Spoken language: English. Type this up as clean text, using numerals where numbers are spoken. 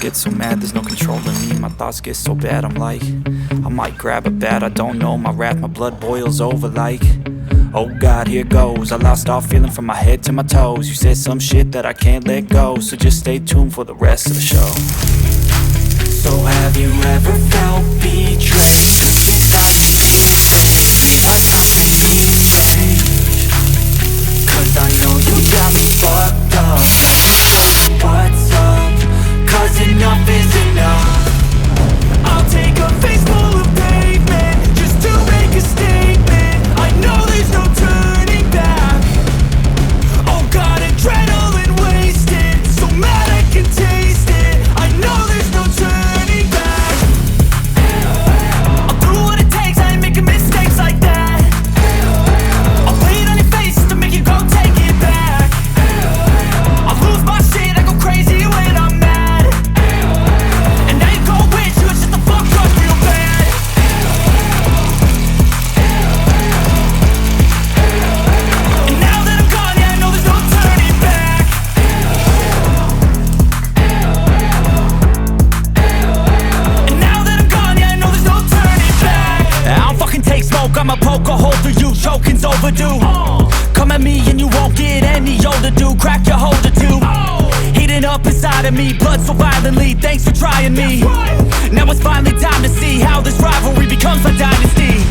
get so mad, there's no controlling me. My thoughts get so bad, I'm like, I might grab a bat, I don't know. My wrath, my blood boils over like, oh God, here goes. I lost all feeling from my head to my toes. You said some shit that I can't let go, so just stay tuned for the rest of the show. So have you ever felt betrayed? 'Cause you thought you could stay, but how can you change? 'Cause I know you got me fucked up. Got to show you what's up, 'cause enough is enough. I'll take a face full of pavement just to make a statement. I know there's no turning back. Oh God, adrenaline wasted, so mad I can taste it. I know there's no turning back. I'll do what it takes, I ain't making mistakes like that. I'll play it on your face to make you go take it back. I'll lose my shit, I go crazy when I'm mad. And now you go wish you would shut the fuck up real bad. And now that I'm gone, yeah, I know there's no turning back. And now that I'm gone, yeah, I know there's no turning back. I don't fucking take smoke, I'ma poke a hole through you, choking's overdue. Come at me and you won't get any older, dude. Crack your holder too. Heating up inside of me, blood so violently. Thanks for trying me. Now it's finally time to see how this rivalry becomes a dynasty.